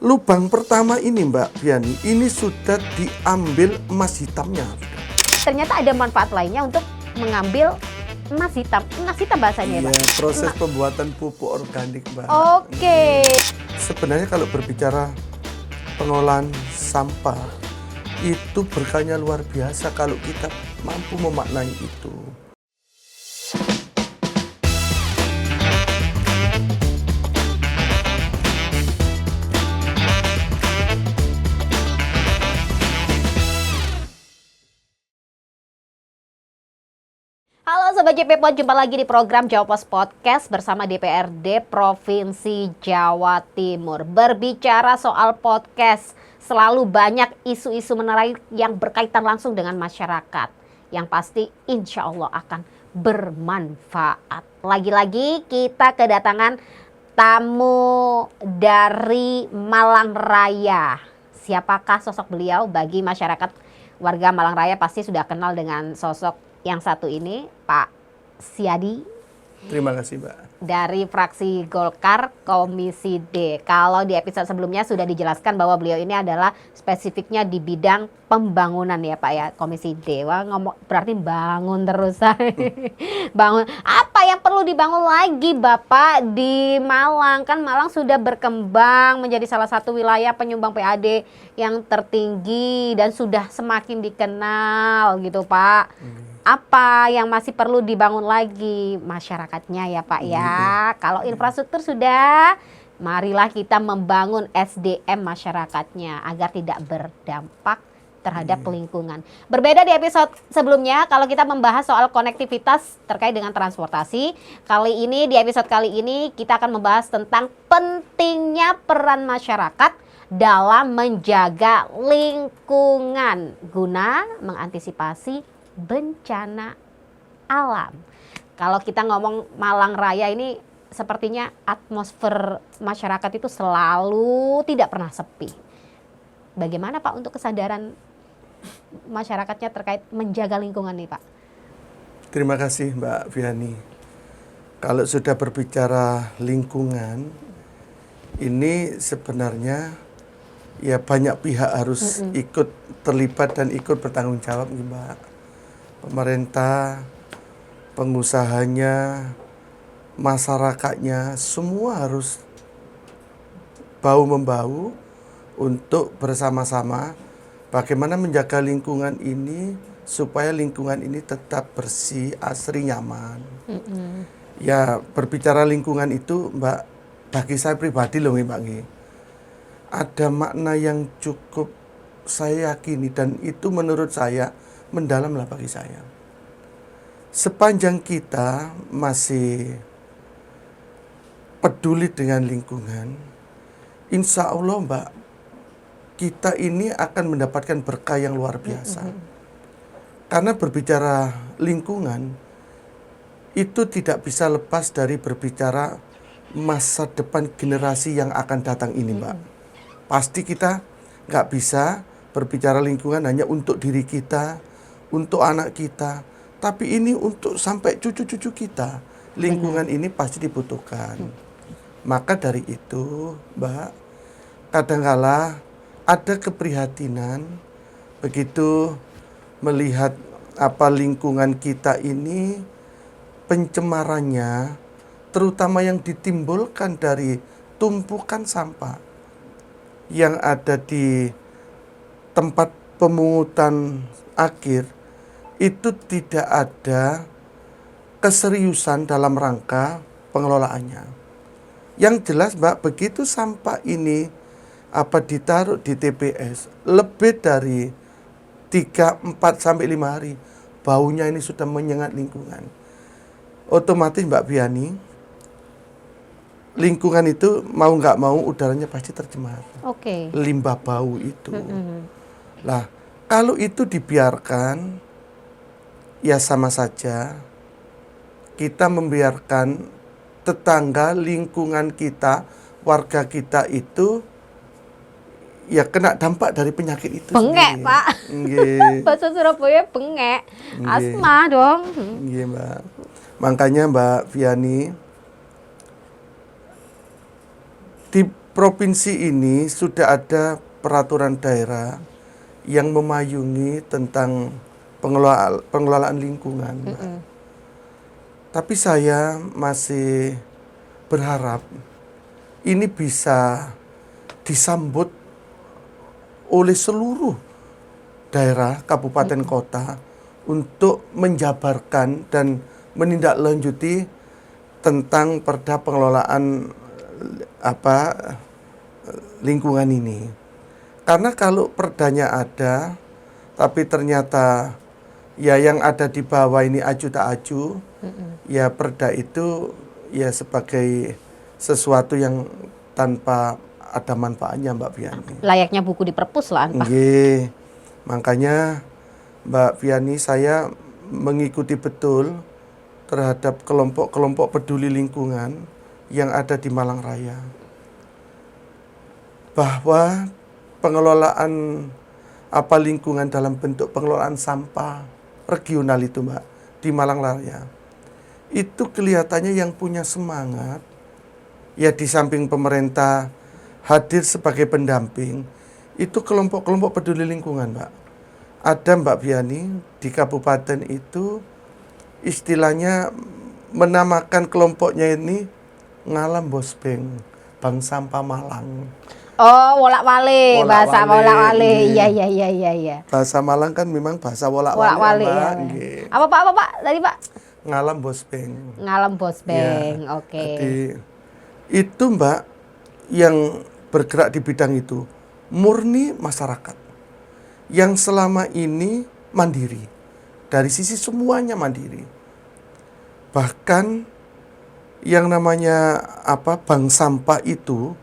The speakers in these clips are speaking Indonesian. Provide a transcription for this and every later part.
lubang pertama ini Mbak Viani, ini sudah diambil emas hitamnya. Ternyata ada manfaat lainnya untuk mengambil emas hitam. Emas hitam bahasanya ya, Pak? Iya, proses pembuatan pupuk organik, Mbak. Oke. Sebenarnya kalau berbicara pengolahan sampah, itu berkahnya luar biasa kalau kita mampu memaknai itu. Halo Sobat JP Pos, jumpa lagi di program Jawa Pos Podcast bersama DPRD Provinsi Jawa Timur. Berbicara soal podcast, selalu banyak isu-isu menarik yang berkaitan langsung dengan masyarakat. Yang pasti insya Allah akan bermanfaat. Lagi-lagi kita kedatangan tamu dari Malang Raya. Siapakah sosok beliau? Bagi masyarakat warga Malang Raya pasti sudah kenal dengan sosok yang satu ini, Pak Siadi. Terima kasih, Mbak. Dari fraksi Golkar Komisi D. Kalau di episode sebelumnya sudah dijelaskan bahwa beliau ini adalah spesifiknya di bidang pembangunan ya Pak ya, Komisi D. Wah, berarti bangun terus. Bangun. Apa yang perlu dibangun lagi Bapak di Malang? Kan Malang sudah berkembang menjadi salah satu wilayah penyumbang PAD yang tertinggi dan sudah semakin dikenal gitu Pak. Apa yang masih perlu dibangun lagi masyarakatnya ya Pak ya. Kalau infrastruktur sudah, marilah kita membangun SDM masyarakatnya agar tidak berdampak terhadap lingkungan. Berbeda di episode sebelumnya kalau kita membahas soal konektivitas terkait dengan transportasi. Kali ini di episode kali ini kita akan membahas tentang pentingnya peran masyarakat dalam menjaga lingkungan guna mengantisipasi bencana alam. Kalau kita ngomong Malang Raya ini sepertinya atmosfer masyarakat itu selalu tidak pernah sepi. Bagaimana Pak untuk kesadaran masyarakatnya terkait menjaga lingkungan nih Pak? Terima kasih Mbak Viani. Kalau sudah berbicara lingkungan, ini sebenarnya ya banyak pihak harus ikut terlibat dan ikut bertanggung jawab nih Mbak. Pemerintah, pengusahanya, masyarakatnya, semua harus bahu-membahu untuk bersama-sama bagaimana menjaga lingkungan ini supaya lingkungan ini tetap bersih, asri, nyaman. Ya berbicara lingkungan itu Mbak, bagi saya pribadi loh Mbak, ada makna yang cukup saya yakini dan itu menurut saya mendalam lah bagi saya. Sepanjang kita masih peduli dengan lingkungan, insya Allah Mbak, kita ini akan mendapatkan berkah yang luar biasa. Karena berbicara lingkungan, itu tidak bisa lepas dari berbicara masa depan generasi yang akan datang ini Mbak. Pasti kita nggak bisa berbicara lingkungan hanya untuk diri kita, untuk anak kita, tapi ini untuk sampai cucu-cucu kita. Lingkungan ini pasti dibutuhkan. Maka dari itu, Mbak, kadangkala ada keprihatinan begitu melihat apa lingkungan kita ini pencemarannya, terutama yang ditimbulkan dari tumpukan sampah yang ada di tempat pemungutan akhir, itu tidak ada keseriusan dalam rangka pengelolaannya. Yang jelas Mbak, begitu sampah ini ditaruh di TPS lebih dari 3, 4 sampai 5 hari, baunya ini sudah menyengat lingkungan. Otomatis Mbak Viani, lingkungan itu mau nggak mau udaranya pasti tercemar. Limbah bau itu. Lah, kalau itu dibiarkan, ya sama saja kita membiarkan tetangga, lingkungan kita, warga kita itu ya kena dampak dari penyakit itu bengek sendiri. Pak. Bahasa Surabaya bengek. Asma dong. Iya Mbak. Makanya Mbak Viani, provinsi ini sudah ada peraturan daerah yang memayungi tentang pengelolaan lingkungan, Mbak. Tapi saya masih berharap ini bisa disambut oleh seluruh daerah, kabupaten, kota untuk menjabarkan dan menindaklanjuti tentang perda pengelolaan lingkungan ini. Karena kalau perdanya ada, tapi ternyata ya yang ada di bawah ini acu tak acu, ya perda itu ya sebagai sesuatu yang tanpa ada manfaatnya, Mbak Viani. Layaknya buku di perpus lah, Pak. Nggih. Makanya Mbak Viani, saya mengikuti betul terhadap kelompok-kelompok peduli lingkungan yang ada di Malang Raya. Bahwa pengelolaan lingkungan dalam bentuk pengelolaan sampah regional itu, Mbak, di Malang Raya, itu kelihatannya yang punya semangat, ya di samping pemerintah hadir sebagai pendamping, itu kelompok-kelompok peduli lingkungan, Mbak. Ada, Mbak Viani, di kabupaten itu istilahnya menamakan kelompoknya ini Ngalam Bosbeng, Bank Sampah Malang. Oh, wolak-walik, bahasa wolak-walik. Nggih. Iya. Bahasa Malang kan memang bahasa wolak-walik, Wolak-walik Mbak. ya. Nggih. Apa Pak? Tadi Pak? Ngalam Bosbeng. Ngalam Bosbeng. Ya, Oke. Jadi itu, Mbak, yang bergerak di bidang itu murni masyarakat yang selama ini mandiri, dari sisi semuanya mandiri. Bahkan yang namanya bank sampah itu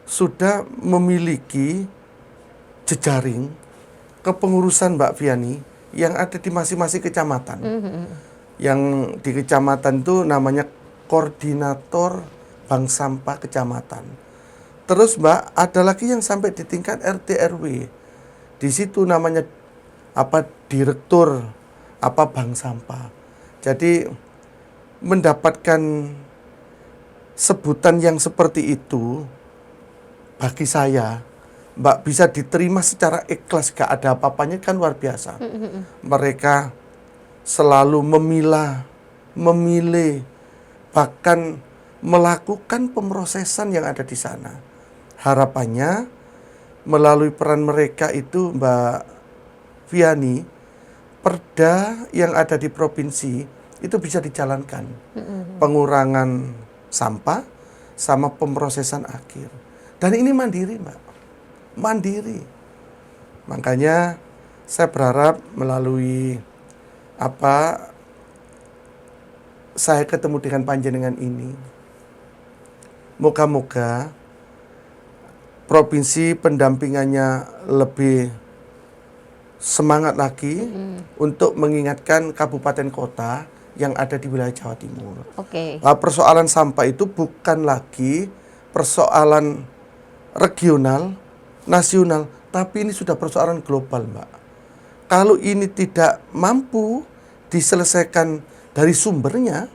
sudah memiliki jejaring kepengurusan, Mbak Viani, yang ada di masing-masing kecamatan. Yang di kecamatan itu namanya koordinator bank sampah kecamatan. Terus, Mbak, ada lagi yang sampai di tingkat RT RW. Di situ namanya direktur bank sampah. Jadi mendapatkan sebutan yang seperti itu bagi saya, Mbak, bisa diterima secara ikhlas, gak ada apa-apanya, kan luar biasa. Mereka selalu memilih, bahkan melakukan pemrosesan yang ada di sana. Harapannya melalui peran mereka itu, Mbak Viani, perda yang ada di provinsi itu bisa dijalankan. Pengurangan sampah sama pemrosesan akhir. Dan ini mandiri, Mbak. Mandiri. Makanya saya berharap melalui saya ketemu dengan panjenengan ini, moga-moga provinsi pendampingannya lebih semangat lagi untuk mengingatkan kabupaten kota yang ada di wilayah Jawa Timur. Persoalan sampah itu bukan lagi persoalan regional, nasional, tapi ini sudah persoalan global, Mbak. Kalau ini tidak mampu diselesaikan dari sumbernya,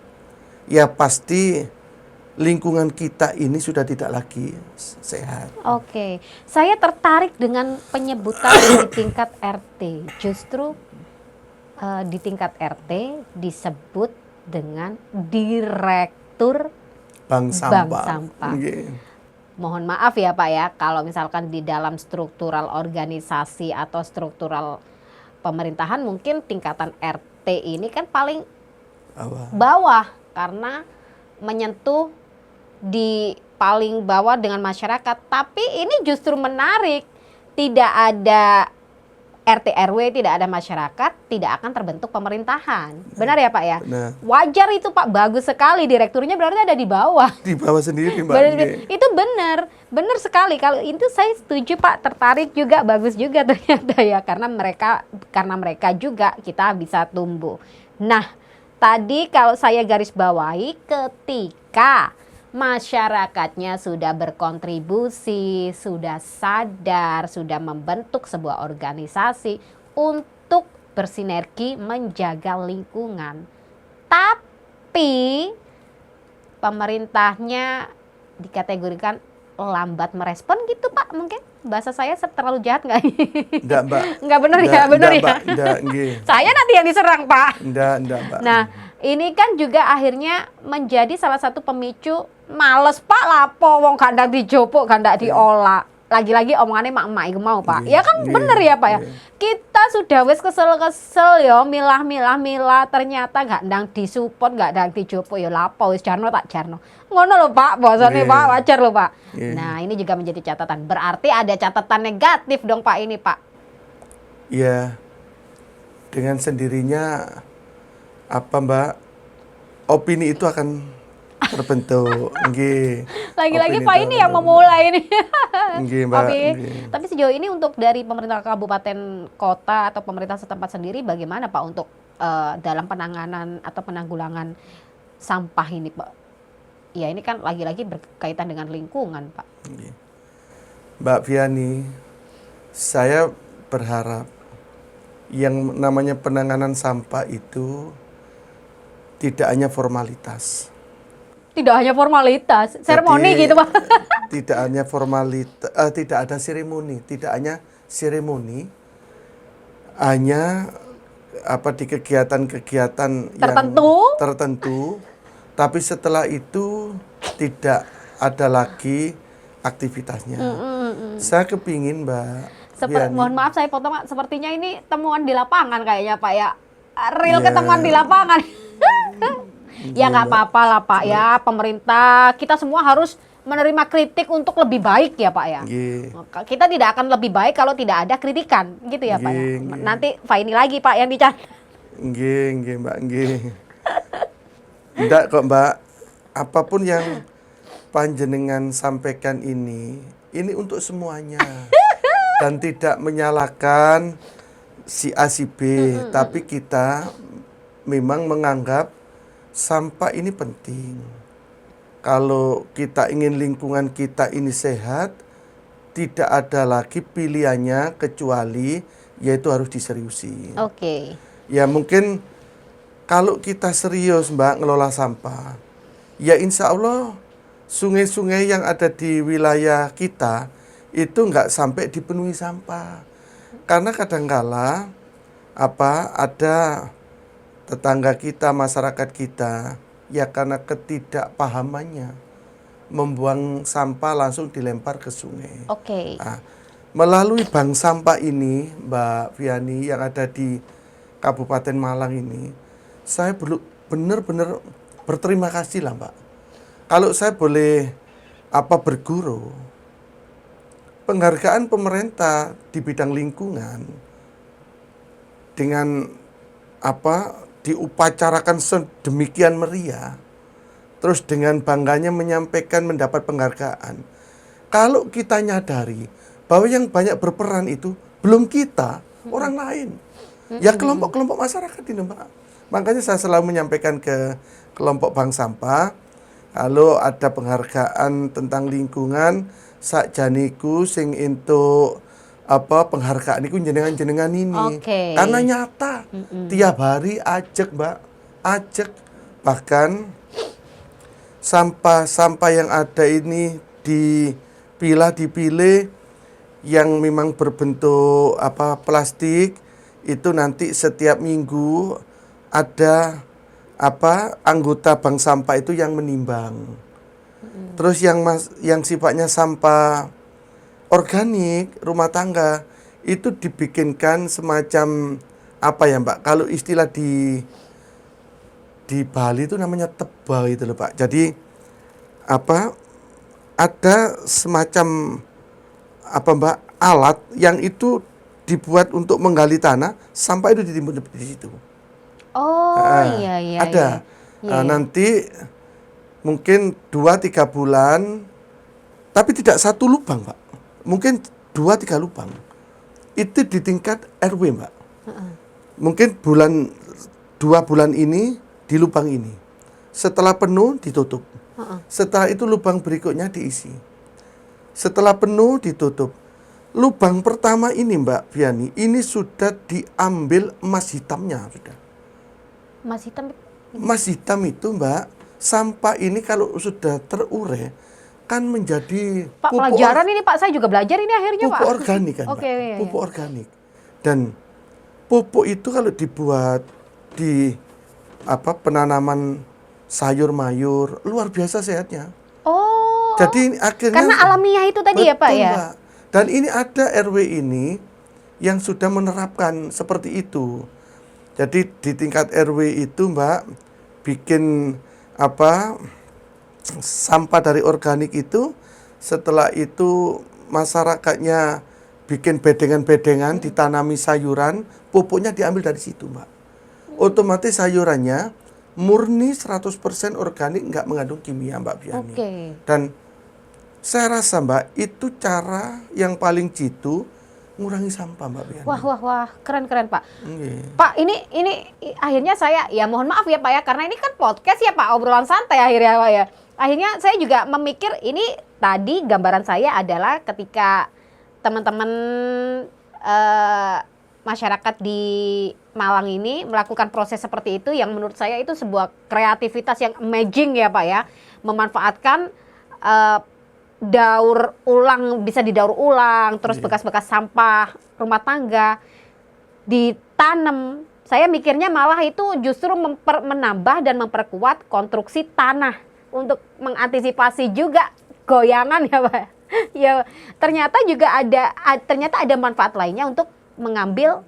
ya pasti lingkungan kita ini sudah tidak lagi sehat. Saya tertarik dengan penyebutan di tingkat RT. Justru di tingkat RT disebut dengan Direktur Bank Sampah. Mohon maaf ya Pak ya, kalau misalkan di dalam struktural organisasi atau struktural pemerintahan mungkin tingkatan RT ini kan paling bawah karena menyentuh di paling bawah dengan masyarakat. Tapi ini justru menarik, tidak ada RT RW, tidak ada masyarakat, tidak akan terbentuk pemerintahan. Benar ya Pak ya? Benar. Wajar itu Pak, bagus sekali. Direkturnya berarti ada di bawah. Di bawah sendiri, Mbak. Itu benar sekali. Kalau itu saya setuju Pak, tertarik juga, bagus juga ternyata ya, karena mereka juga kita bisa tumbuh. Nah, tadi kalau saya garis bawahi, ketika masyarakatnya sudah berkontribusi, sudah sadar, sudah membentuk sebuah organisasi untuk bersinergi menjaga lingkungan. Tapi pemerintahnya dikategorikan lambat merespon gitu Pak, mungkin bahasa saya terlalu jahat nggak? Enggak, Mbak. Nggak bener ya, bener ya. Mbak. Enggak, nggih. Saya nanti yang diserang Pak. Enggak, Mbak. Nah, ini kan juga akhirnya menjadi salah satu pemicu males Pak lapo wong gak ndak dijopok, gak ndak diolah. Lagi-lagi omongannya mak-mak iku mau Pak. Ya kan bener ya Pak ya. Kita sudah wis kesel-kesel ya, milah-milah ternyata gak ndang disupport, gak ndang dijopok ya lapo wis jarno tak jarno. Ngono lho Pak, bosone Pak, wajar lho Pak. Nah, ini juga menjadi catatan. Berarti ada catatan negatif dong Pak ini Pak. Ya. Dengan sendirinya apa Mbak? Opini itu akan terbentuk. Nggih. Lagi-lagi Opini Pak itu ini yang akan memulai ini. Nggih, Mbak. Tapi sejauh ini untuk dari pemerintah kabupaten kota atau pemerintah setempat sendiri bagaimana Pak untuk dalam penanganan atau penanggulangan sampah ini Pak? Ya ini kan lagi-lagi berkaitan dengan lingkungan Pak. Nggih. Mbak Viani, saya berharap yang namanya penanganan sampah itu tidak hanya formalitas. Tidak hanya formalitas, seremoni Jadi, gitu Pak. Tidak hanya formalitas, tidak ada seremoni, tidak hanya seremoni, hanya apa di kegiatan-kegiatan Tertentu. yang tertentu, tapi setelah itu tidak ada lagi aktivitasnya. Saya kepingin Mbak Viani, Mohon maaf saya potong Pak, sepertinya ini temuan di lapangan kayaknya Pak ya. Real ketemuan di lapangan. Ya nggak apa-apa lah Pak ya, pemerintah kita semua harus menerima kritik untuk lebih baik ya Pak ya. Kita tidak akan lebih baik kalau tidak ada kritikan gitu ya Pak ya. Nanti Faini lagi Pak yang dicari. Nggih Mbak, nggih. Enggak kok Mbak, apapun yang panjenengan sampaikan ini untuk semuanya. Dan tidak menyalahkan si A si B, tapi kita memang menganggap sampah ini penting. Kalau kita ingin lingkungan kita ini sehat, tidak ada lagi pilihannya kecuali yaitu harus diseriusi. Oke. Ya mungkin kalau kita serius Mbak ngelola sampah, ya insya Allah sungai-sungai yang ada di wilayah kita itu nggak sampai dipenuhi sampah. Karena kadangkala ada tetangga kita, masyarakat kita, ya karena ketidakpahamannya membuang sampah langsung dilempar ke sungai. Oke. Nah, melalui bank sampah ini, Mbak Viani yang ada di Kabupaten Malang ini, saya benar-benar berterima kasih lah Mbak. Kalau saya boleh berguru, penghargaan pemerintah di bidang lingkungan dengan diupacarakan sedemikian meriah, terus dengan bangganya menyampaikan mendapat penghargaan. Kalau kita nyadari bahwa yang banyak berperan itu belum kita, orang lain. Ya kelompok-kelompok masyarakat ini Mbak. Makanya saya selalu menyampaikan ke kelompok bank sampah, kalau ada penghargaan tentang lingkungan, sakjaniku sing entuk penghargaan itu jenengan-jenengan ini. Karena nyata tiap hari ajek Mbak, ajek. Bahkan sampah-sampah yang ada ini dipilih yang memang berbentuk plastik itu nanti setiap minggu ada anggota bank sampah itu yang menimbang. Terus yang sifatnya sampah organik rumah tangga itu dibikinkan semacam ya Mbak, kalau istilah di Bali itu namanya tebal itu loh Pak. Jadi ada semacam Mbak alat yang itu dibuat untuk menggali tanah, sampah itu ditimbun di situ. Iya. Ada. Nanti mungkin 2-3 bulan, tapi tidak satu lubang Pak. Mungkin 2-3 lubang. Itu di tingkat RW Mbak. Mungkin 2 bulan ini di lubang ini. Setelah penuh ditutup. Setelah itu lubang berikutnya diisi. Setelah penuh ditutup. Lubang pertama ini Mbak Viani, ini sudah diambil emas hitamnya sudah. Emas hitam? Emas hitam itu Mbak, sampah ini kalau sudah terurai, kan menjadi Pak, pelajaran ini Pak, saya juga belajar ini akhirnya Pak. pupuk organik kan, Oke, Mbak. iya, iya. Pupuk organik. Dan pupuk itu kalau dibuat di penanaman sayur mayur luar biasa sehatnya. Oh, Jadi akhirnya karena alamiah itu tadi ya Pak betul, ya. Mbak. Dan ini ada RW ini yang sudah menerapkan seperti itu. Jadi di tingkat RW itu Mbak bikin sampah dari organik itu, setelah itu masyarakatnya bikin bedengan-bedengan, ditanami sayuran, pupuknya diambil dari situ, Mbak. Otomatis sayurannya murni 100% organik, nggak mengandung kimia, Mbak Biani. Oke. Dan saya rasa, Mbak, itu cara yang paling jitu ngurangi sampah, Mbak Biani. Wah, keren Pak. Nggih. Pak, ini akhirnya saya ya mohon maaf ya Pak ya, karena ini kan podcast ya Pak, obrolan santai akhirnya Pak ya. Akhirnya saya juga memikir ini tadi gambaran saya adalah ketika teman-teman masyarakat di Malang ini melakukan proses seperti itu yang menurut saya itu sebuah kreativitas yang amazing ya Pak ya. Memanfaatkan daur ulang, bisa didaur ulang, terus bekas-bekas sampah rumah tangga ditanam. Saya mikirnya malah itu justru menambah dan memperkuat konstruksi tanah untuk mengantisipasi juga goyangan ya Pak. Ya ternyata juga ada manfaat lainnya untuk mengambil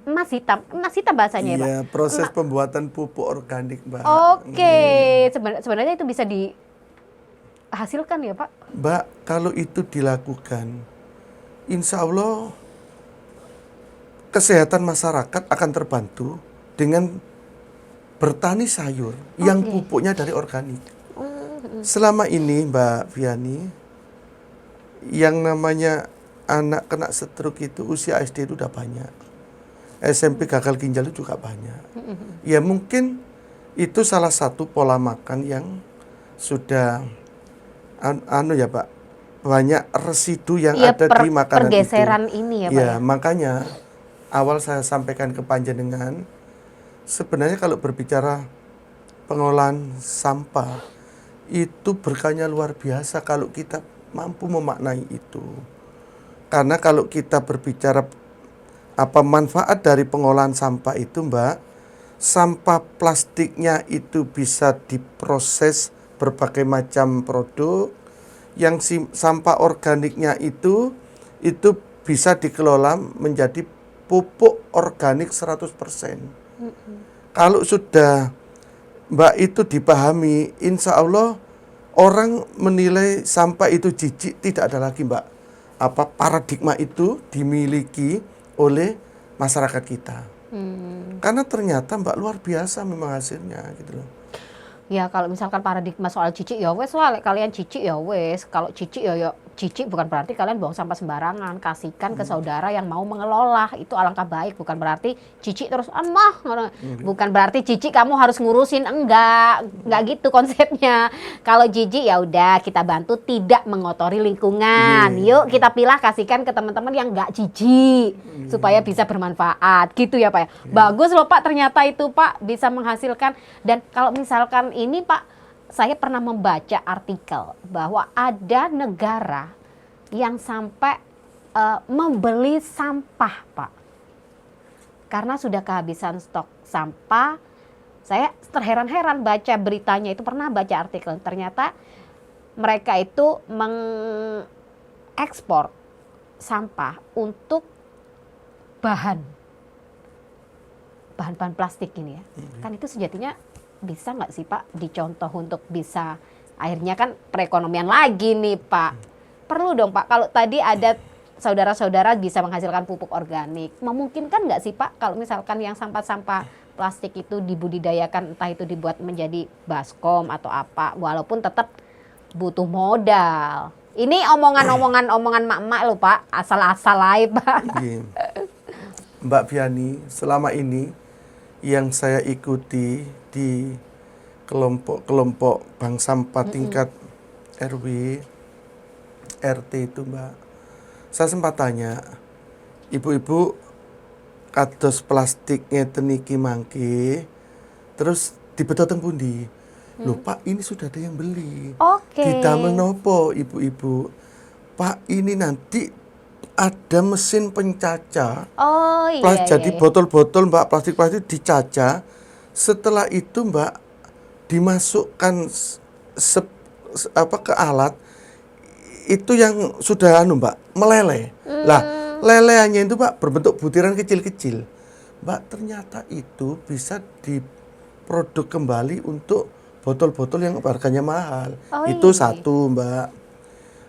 emas hitam bahasanya ya Pak. Iya, proses pembuatan pupuk organik, Mbak. Oke, sebenarnya itu bisa dihasilkan ya Pak. Mbak, kalau itu dilakukan, insya Allah kesehatan masyarakat akan terbantu dengan bertani sayur yang pupuknya dari organik. Selama ini, Mbak Viani, yang namanya anak kena stroke itu usia SD itu udah banyak. SMP gagal ginjal itu juga banyak. Ya mungkin itu salah satu pola makan yang sudah ya Pak, banyak residu yang ada di makanan pergeseran itu. ini ya Pak. Ya, makanya awal saya sampaikan ke panjenengan, sebenarnya kalau berbicara pengolahan sampah itu berkahnya luar biasa kalau kita mampu memaknai itu. Karena kalau kita berbicara manfaat dari pengolahan sampah itu, Mbak, sampah plastiknya itu bisa diproses berbagai macam produk, yang sampah organiknya itu bisa dikelola menjadi pupuk organik 100%. Kalau sudah Mbak itu dipahami, insya Allah orang menilai sampah itu jijik, tidak ada lagi Mbak. Paradigma itu dimiliki oleh masyarakat kita. Karena ternyata Mbak luar biasa memang hasilnya gitu loh. Ya kalau misalkan paradigma soal cicik ya wes lah, kalian cicik ya wes. Kalau cicik ya cicik bukan berarti kalian buang sampah sembarangan, kasihkan ke saudara yang mau mengelola, itu alangkah baik. Bukan berarti cicik terus bukan berarti cicik kamu harus ngurusin, enggak gitu konsepnya. Kalau jijik ya udah kita bantu tidak mengotori lingkungan. Yuk kita pilah kasihkan ke teman-teman yang enggak jijik supaya bisa bermanfaat gitu ya Pak ya. Bagus loh Pak, ternyata itu Pak bisa menghasilkan. Dan kalau misalkan ini Pak, saya pernah membaca artikel bahwa ada negara yang sampai membeli sampah Pak, karena sudah kehabisan stok sampah. Saya terheran-heran baca beritanya itu, pernah baca artikel, ternyata mereka itu mengekspor sampah untuk bahan plastik ini ya. Kan itu sejatinya bisa nggak sih Pak dicontoh untuk bisa akhirnya kan perekonomian lagi nih Pak. Perlu dong Pak, kalau tadi ada saudara-saudara bisa menghasilkan pupuk organik, memungkinkan nggak sih Pak kalau misalkan yang sampah-sampah plastik itu dibudidayakan, entah itu dibuat menjadi baskom atau apa, walaupun tetap butuh modal. Ini omongan mak-mak loh Pak, asal-asal aja Pak. Mbak Viani, selama ini yang saya ikuti di kelompok bank sampah tingkat RW, RT itu Mbak, saya sempat tanya, ibu-ibu kados plastiknya teniki mangke, terus dibedoteng pundi? Loh Pak, ini sudah ada yang beli. Oke. Didamel nopo ibu-ibu? Pak, ini nanti ada mesin pencaca. Oh iya, Jadi iya. botol-botol Mbak, plastik-plastik dicaca. Setelah itu Mbak dimasukkan ke alat itu yang sudah Mbak meleleh. Lah, lelehannya itu Mbak berbentuk butiran kecil-kecil. Mbak, ternyata itu bisa diproduk kembali untuk botol-botol yang harganya mahal. Oh Itu iya. satu Mbak.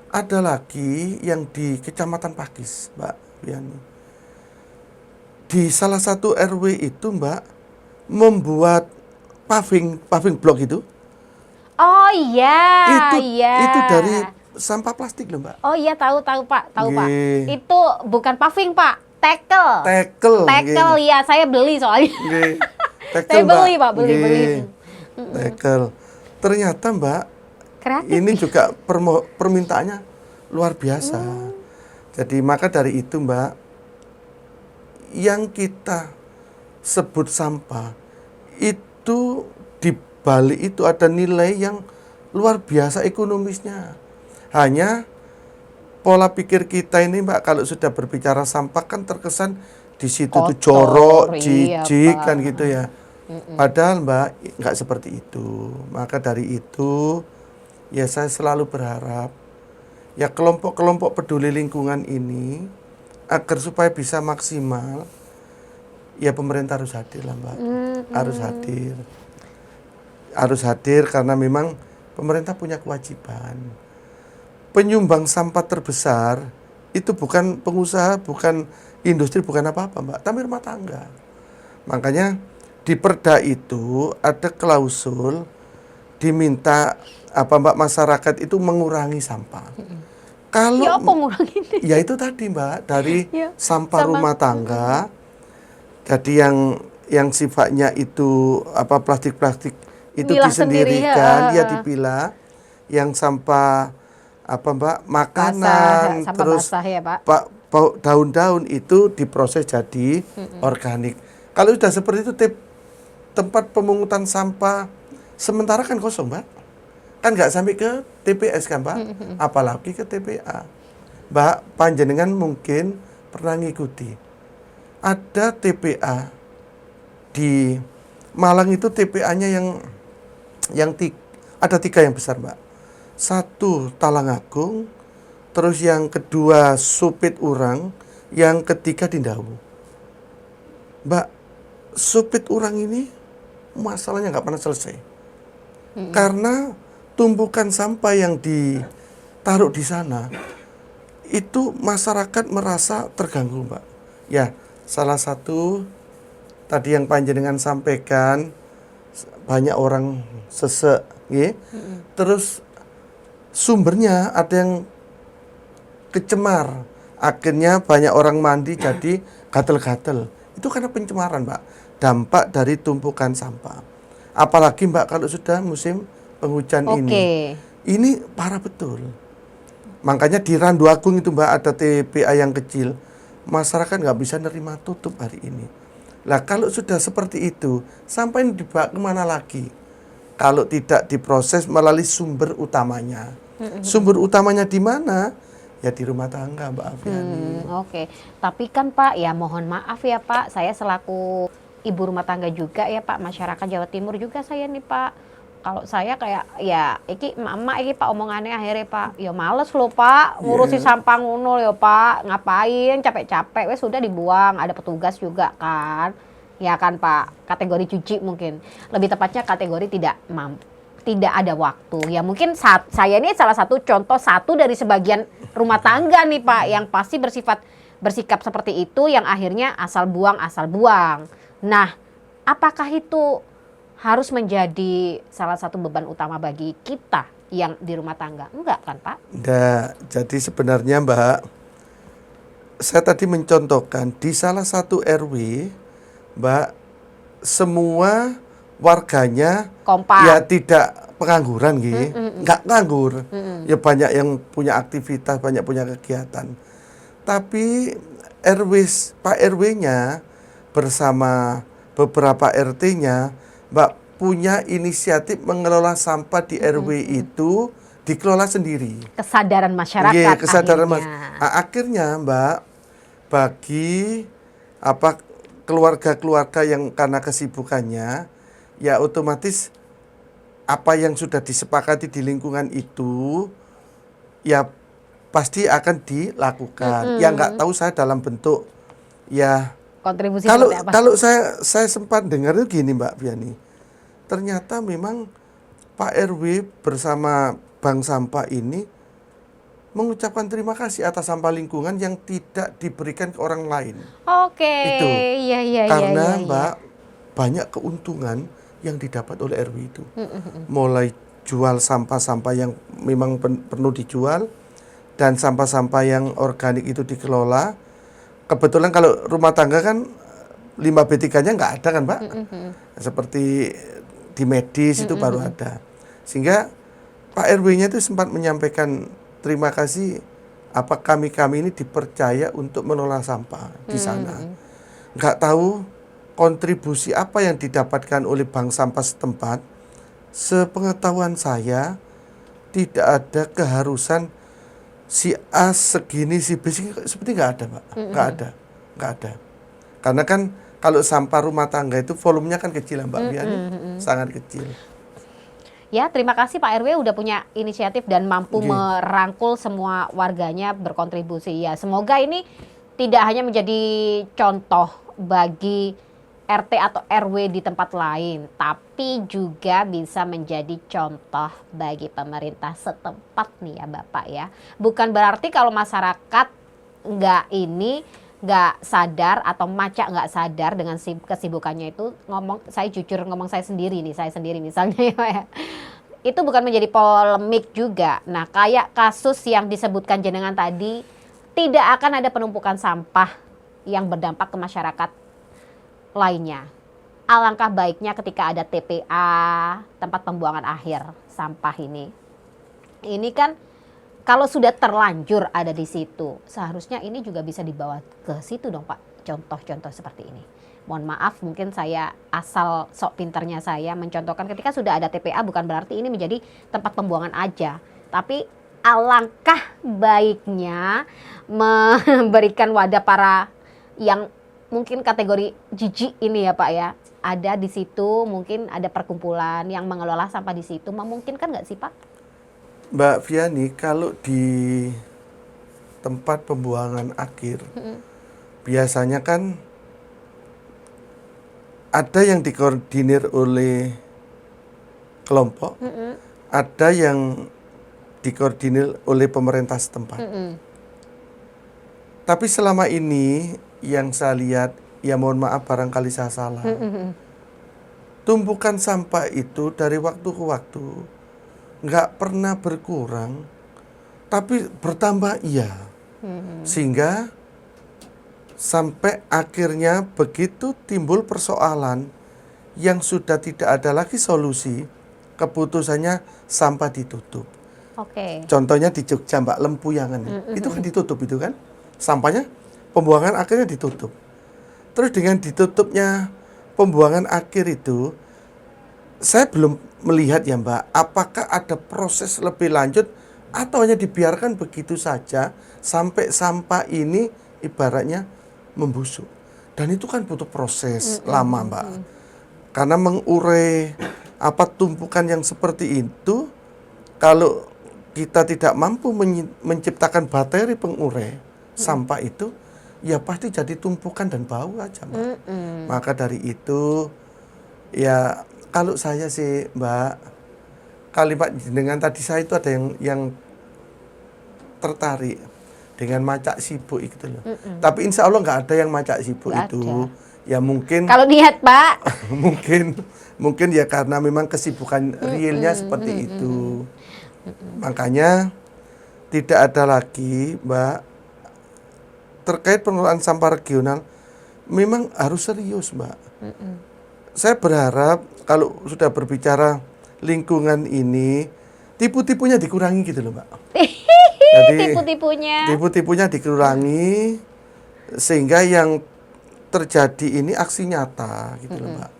Ada lagi yang di Kecamatan Pakis, Mbak Yani. Di salah satu RW itu Mbak membuat paving block itu. Oh iya, Itu iya. itu dari sampah plastik loh Mbak. Oh iya, tahu Pak, tahu Pak. Nggih. Itu bukan paving Pak, tackle. Tackle. Tackle ya, saya beli soalnya. Nggih. Tackle, Saya beli, Mbak. Pak, beli. Nggih. Tackle. Ternyata Mbak, Kreatif. ini juga permintaannya luar biasa. Jadi maka dari itu Mbak, yang kita sebut sampah itu di balik itu ada nilai yang luar biasa ekonomisnya. Hanya pola pikir kita ini Mbak, kalau sudah berbicara sampah kan terkesan di situ tuh Kotor, jorok, iya, jijik Pak. kan gitu ya. Padahal Mbak nggak seperti itu. Maka dari itu ya saya selalu berharap ya kelompok-kelompok peduli lingkungan ini agar supaya bisa maksimal ya pemerintah harus hadir lah Mbak. Harus hadir karena memang pemerintah punya kewajiban. Penyumbang sampah terbesar itu bukan pengusaha, bukan industri, bukan apa-apa Mbak, tapi rumah tangga. Makanya di Perda itu ada klausul diminta Mbak, masyarakat itu mengurangi sampah. Kalau Ya apa ngurangin? ya itu tadi Mbak, dari Ya, sampah sama. rumah tangga. Jadi yang sifatnya itu plastik-plastik itu Milah sendiri, disendirikan, ya. ya dipilah. Yang sampah Mbak, Basah, makanan, sampah terus basah ya Pak. daun-daun itu diproses jadi organik. Kalau sudah seperti itu tempat pemungutan sampah sementara kan kosong Mbak. Kan nggak sampai ke TPS kan Mbak, apalagi ke TPA. Mbak, panjenengan mungkin pernah ngikuti. Ada TPA di Malang itu TPA-nya ada 3 yang besar Mbak. 1 Talangagung, terus yang kedua Supit Urang, yang ketiga Dindau. Mbak, Supit Urang ini masalahnya nggak pernah selesai. Karena tumpukan sampah yang ditaruh di sana itu masyarakat merasa terganggu Mbak. Ya, salah satu tadi yang panjenengan sampaikan banyak orang sesek, terus sumbernya ada yang kecemar, akhirnya banyak orang mandi jadi gatel-gatel. Itu karena pencemaran Mbak, dampak dari tumpukan sampah. Apalagi Mbak kalau sudah musim penghujan ini parah betul. Makanya di Randu Agung itu Mbak ada TPA yang kecil, masyarakat nggak bisa nerima tutup hari ini. Lah kalau sudah seperti itu, sampah ini dibawa kemana lagi? Kalau tidak diproses melalui sumber utamanya. Sumber utamanya di mana? Ya di rumah tangga Mbak Afiani. Tapi kan Pak, ya mohon maaf ya Pak, saya selaku ibu rumah tangga juga ya Pak, masyarakat Jawa Timur juga saya nih Pak. Kalau saya kayak ya iki emak iki Pak omongannya akhirnya Pak, ya males loh Pak ngurusi sampah ngono ya Pak, ngapain capek-capek wes sudah dibuang, ada petugas juga kan. Ya kan Pak, kategori cuci mungkin. Lebih tepatnya kategori tidak ada waktu. Ya mungkin saya ini salah satu contoh dari sebagian rumah tangga nih Pak yang pasti bersikap seperti itu yang akhirnya asal buang. Nah, apakah itu harus menjadi salah satu beban utama bagi kita yang di rumah tangga? Enggak kan Pak? Enggak, jadi sebenarnya Mbak, saya tadi mencontohkan di salah satu RW, Mbak, semua warganya kompak, ya tidak pengangguran gitu, nggak nganggur, ya banyak yang punya aktivitas, banyak punya kegiatan. Tapi Pak RW-nya bersama beberapa RT-nya, Mbak, punya inisiatif mengelola sampah di RW itu dikelola sendiri. Kesadaran masyarakat Iya, kesadaran akhirnya. akhirnya Mbak, bagi apa keluarga-keluarga yang karena kesibukannya, ya otomatis apa yang sudah disepakati di lingkungan itu ya pasti akan dilakukan. Yang nggak tahu saya dalam bentuk ya Kontribusi kalau seperti apa? kalau saya sempat dengar itu gini Mbak Biani. Ternyata memang Pak RW bersama Bank Sampah ini mengucapkan terima kasih atas sampah lingkungan yang tidak diberikan ke orang lain. Oke, Itu. iya iya iya Karena iya. Mbak banyak keuntungan yang didapat oleh RW itu. Mulai jual sampah-sampah yang memang perlu dijual dan sampah-sampah yang organik itu dikelola. Kebetulan kalau rumah tangga kan limbah B3-nya nggak ada kan Mbak? Seperti di medis itu baru ada. Sehingga Pak RW-nya itu sempat menyampaikan terima kasih apa kami ini dipercaya untuk mengelola sampah di sana. Nggak tahu kontribusi apa yang didapatkan oleh bank sampah setempat. Sepengetahuan saya tidak ada keharusan si A segini, si B segini, seperti nggak ada Mbak. Nggak ada. Karena kan kalau sampah rumah tangga itu volumenya kan kecil Mbak Biani, sangat kecil. Ya, terima kasih Pak RW udah punya inisiatif dan mampu merangkul semua warganya berkontribusi. Ya, semoga ini tidak hanya menjadi contoh bagi RT atau RW di tempat lain, tapi juga bisa menjadi contoh bagi pemerintah setempat nih ya Bapak ya. Bukan berarti kalau masyarakat nggak sadar atau macak nggak sadar dengan kesibukannya itu saya jujur ngomong saya sendiri misalnya ya. Itu bukan menjadi polemik juga. Nah, kayak kasus yang disebutkan jenengan tadi, tidak akan ada penumpukan sampah yang berdampak ke masyarakat lainnya. Alangkah baiknya ketika ada TPA, tempat pembuangan akhir sampah ini. Ini kan kalau sudah terlanjur ada di situ, seharusnya ini juga bisa dibawa ke situ dong Pak. Contoh-contoh seperti ini. Mohon maaf mungkin saya asal sok pinternya saya mencontohkan ketika sudah ada TPA bukan berarti ini menjadi tempat pembuangan aja. Tapi alangkah baiknya memberikan wadah para yang mungkin kategori jijik ini ya Pak ya. Ada di situ mungkin ada perkumpulan yang mengelola sampah di situ. Memungkinkan nggak sih Pak? Mbak Viani, kalau di tempat pembuangan akhir, biasanya kan ada yang dikoordinir oleh kelompok, ada yang dikoordinir oleh pemerintah setempat. Tapi selama ini yang saya lihat, ya mohon maaf barangkali saya salah, tumpukan sampah itu dari waktu ke waktu nggak pernah berkurang, tapi bertambah iya. Sehingga sampai akhirnya begitu timbul persoalan yang sudah tidak ada lagi solusi, keputusannya sampah ditutup. Oke. Contohnya di Jogja Mbak, Lempuyangan, itu kan ditutup itu kan, sampahnya pembuangan akhirnya ditutup. Terus dengan ditutupnya pembuangan akhir itu, saya belum melihat ya Mbak, apakah ada proses lebih lanjut atau hanya dibiarkan begitu saja sampai sampah ini ibaratnya membusuk. Dan itu kan butuh proses lama Mbak. Karena mengurai tumpukan yang seperti itu, kalau kita tidak mampu menciptakan bakteri pengurai sampah itu, ya pasti jadi tumpukan dan bau aja Mbak. Maka dari itu, ya kalau saya sih Mbak, kalimat dengan tadi saya itu ada yang tertarik dengan macak sibuk itu loh. Tapi insya Allah nggak ada yang macak sibuk Nggak itu. ada. Ya mungkin Kalau niat Pak. mungkin ya karena memang kesibukan realnya seperti itu. Makanya tidak ada lagi Mbak, terkait pengelolaan sampah regional memang harus serius Mbak. Saya berharap kalau sudah berbicara lingkungan ini, tipu-tipunya dikurangi gitu loh Mbak. Jadi tipu-tipunya dikurangi sehingga yang terjadi ini aksi nyata gitu loh Mbak.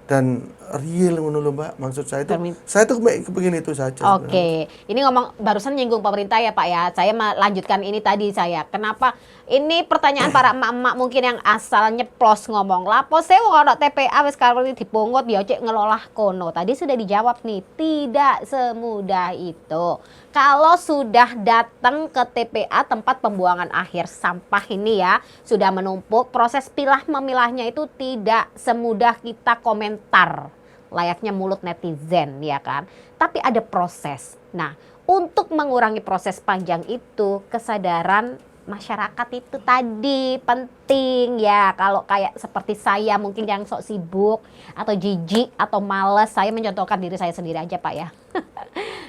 Dan real ngono lho Mbak. Maksud saya itu, Permin- saya tuh kepengin itu saja sebenarnya. Oke, ini ngomong barusan nyinggung pemerintah ya Pak ya. Saya melanjutkan ini tadi saya. Kenapa? Ini pertanyaan para emak-emak mungkin yang asal nyeplos ngomong. Lapo sewu kalau TPA wis karo dipungut ya cek ngelola kono. Tadi sudah dijawab nih, tidak semudah itu. Kalau sudah datang ke TPA tempat pembuangan akhir sampah ini ya, sudah menumpuk, proses pilah memilahnya itu tidak semudah kita komentar. Layaknya mulut netizen ya kan. Tapi ada proses. Nah, untuk mengurangi proses panjang itu, kesadaran masyarakat itu tadi penting ya. Kalau kayak seperti saya mungkin yang sok sibuk atau jijik atau males, saya mencontohkan diri saya sendiri aja Pak ya.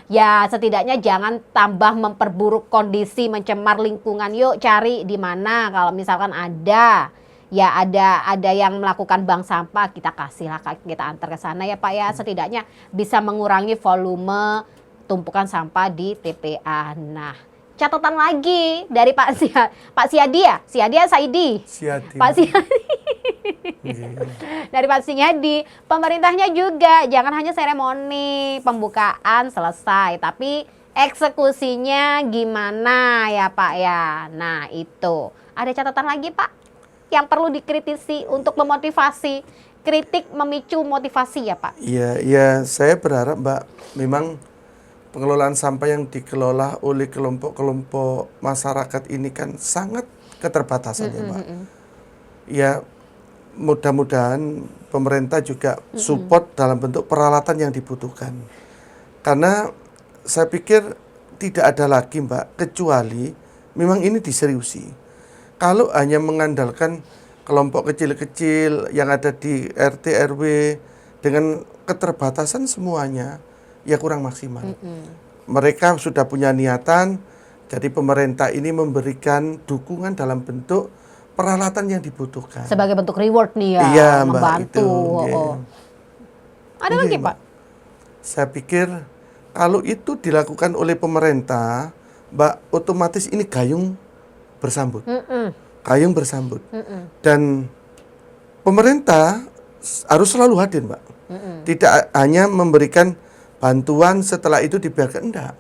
Ya setidaknya jangan tambah memperburuk kondisi, mencemar lingkungan. Yuk cari di mana kalau misalkan ada. Ya ada yang melakukan bank sampah, kita kasih lah, kita antar ke sana ya Pak ya. Setidaknya bisa mengurangi volume tumpukan sampah di TPA. Nah, catatan lagi dari Pak Siadi ya? Siadi ya Saidi? Siati. Pak Siadi. Iya. Dari Pak Siadi, pemerintahnya juga jangan hanya seremoni pembukaan selesai, tapi eksekusinya gimana ya Pak ya. Nah, itu. Ada catatan lagi Pak yang perlu dikritisi untuk memotivasi, kritik memicu motivasi ya Pak. Iya, ya saya berharap Mbak, memang pengelolaan sampah yang dikelola oleh kelompok-kelompok masyarakat ini kan sangat keterbatasan ya Mbak. Ya mudah-mudahan pemerintah juga support dalam bentuk peralatan yang dibutuhkan. Karena saya pikir tidak ada lagi Mbak, kecuali memang ini diseriusi. Kalau hanya mengandalkan kelompok kecil-kecil yang ada di RT RW dengan keterbatasan semuanya, ya kurang maksimal. Mereka sudah punya niatan, jadi pemerintah ini memberikan dukungan dalam bentuk peralatan yang dibutuhkan. Sebagai bentuk reward nih ya, Iya Mbak, membantu. itu. Oh. Ada Iya, lagi Mbak. Pak? Saya pikir kalau itu dilakukan oleh pemerintah, Mbak, otomatis ini gayung bersambut. Gayung bersambut. Dan pemerintah harus selalu hadir, Mbak. Tidak hanya memberikan bantuan setelah itu dibiarkan, enggak.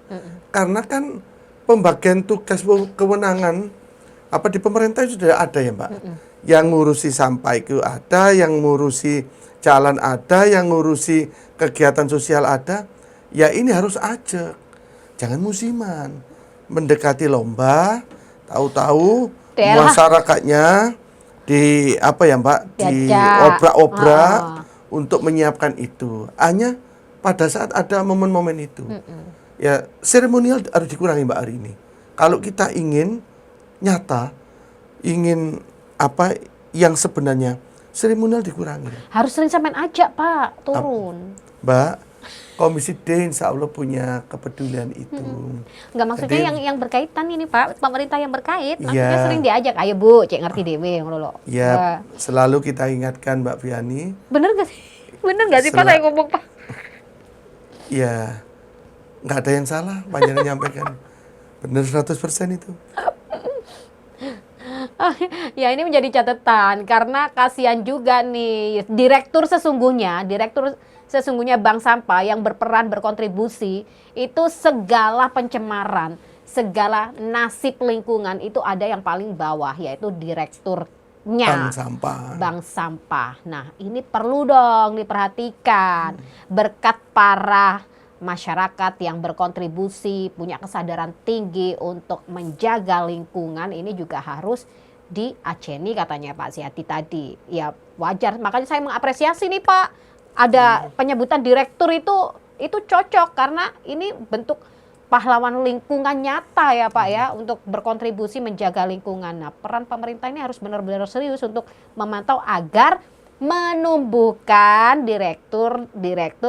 Karena kan pembagian tugas kewenangan apa di pemerintah itu sudah ada ya Mbak. Yang ngurusi sampah itu ada, yang ngurusi jalan ada, yang ngurusi kegiatan sosial ada. Ya ini harus ajak. Jangan musiman. Mendekati lomba, tahu-tahu masyarakatnya di apa ya Mbak, diobrak-obrak untuk menyiapkan itu. Hanya pada saat ada momen-momen itu. Ya seremonial harus dikurangi Mbak hari ini. Kalau kita ingin nyata, ingin apa yang sebenarnya, seremonial dikurangi. Harus sering sampean ajak Pak, turun. Mbak, Komisi D insya Allah punya kepedulian itu. Enggak maksudnya yang berkaitan ini Pak, pemerintah yang berkait, maksudnya Ya. sering diajak, ayo Bu, cek ngerti dewe ngono lho. Ya, selalu kita ingatkan Mbak Fiani. Bener gak sih? Bener gak sih Pak saya ngomong Pak? Ya, nggak ada yang salah, panjenengan nyampaikan. Bener 100% itu. Ya ini menjadi catatan karena kasihan juga nih direktur sesungguhnya bank sampah yang berperan berkontribusi itu segala pencemaran, segala nasib lingkungan itu ada yang paling bawah yaitu direkturnya. Bank sampah. Nah, ini perlu dong diperhatikan berkat para masyarakat yang berkontribusi, punya kesadaran tinggi untuk menjaga lingkungan, ini juga harus diaceni katanya Pak Siati tadi. Ya wajar, makanya saya mengapresiasi nih Pak. Ada penyebutan direktur itu cocok karena ini bentuk pahlawan lingkungan nyata ya Pak ya untuk berkontribusi menjaga lingkungan. Nah, peran pemerintah ini harus benar-benar serius untuk memantau agar menumbuhkan direktur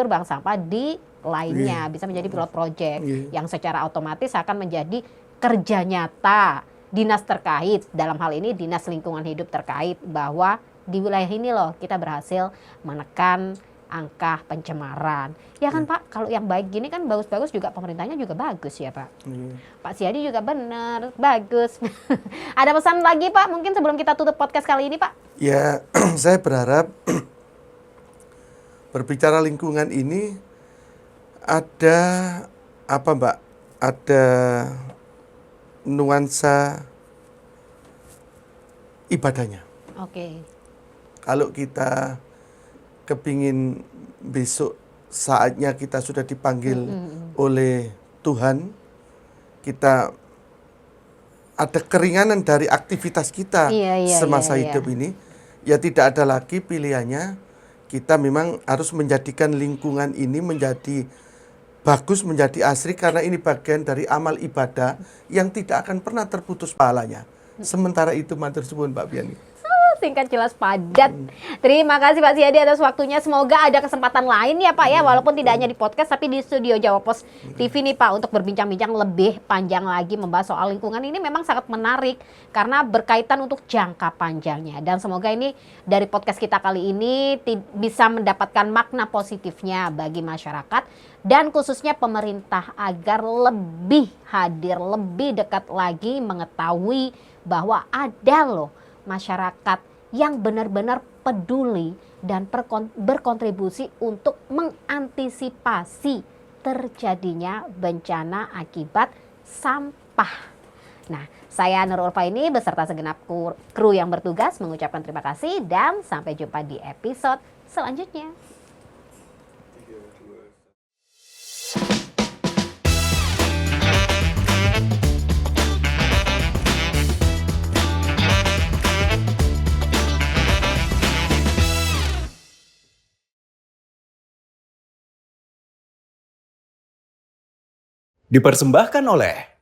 bank sampah di lainnya bisa menjadi pilot project yang secara otomatis akan menjadi kerja nyata dinas terkait, dalam hal ini dinas lingkungan hidup terkait, bahwa di wilayah ini loh kita berhasil menekan angka pencemaran. Ya kan Pak, kalau yang baik gini kan bagus-bagus juga pemerintahnya juga bagus ya Pak. Pak Siadi juga benar, bagus. Ada pesan lagi Pak mungkin sebelum kita tutup podcast kali ini Pak? Ya, saya berharap berbicara lingkungan ini ada apa Mbak? Ada nuansa ibadahnya. Oke. Kalau kita kepingin besok saatnya kita sudah dipanggil oleh Tuhan, kita ada keringanan dari aktivitas kita semasa hidup ini, ya tidak ada lagi pilihannya. Kita memang harus menjadikan lingkungan ini menjadi bagus, menjadi asri, karena ini bagian dari amal ibadah yang tidak akan pernah terputus pahalanya. Sementara itu matur suwun Mbak Biani. Singkat, jelas, padat. Terima kasih Pak Siyadi atas waktunya. Semoga ada kesempatan lain ya Pak ya, walaupun tidak hanya di podcast tapi di studio Jawa Pos TV nih Pak, untuk berbincang-bincang lebih panjang lagi membahas soal lingkungan. Ini memang sangat menarik karena berkaitan untuk jangka panjangnya, dan semoga ini dari podcast kita kali ini bisa mendapatkan makna positifnya bagi masyarakat dan khususnya pemerintah agar lebih hadir, lebih dekat lagi mengetahui bahwa ada loh masyarakat yang benar-benar peduli dan berkontribusi untuk mengantisipasi terjadinya bencana akibat sampah. Nah, saya Nurul Ulfaini beserta segenap kru yang bertugas mengucapkan terima kasih dan sampai jumpa di episode selanjutnya. Dipersembahkan oleh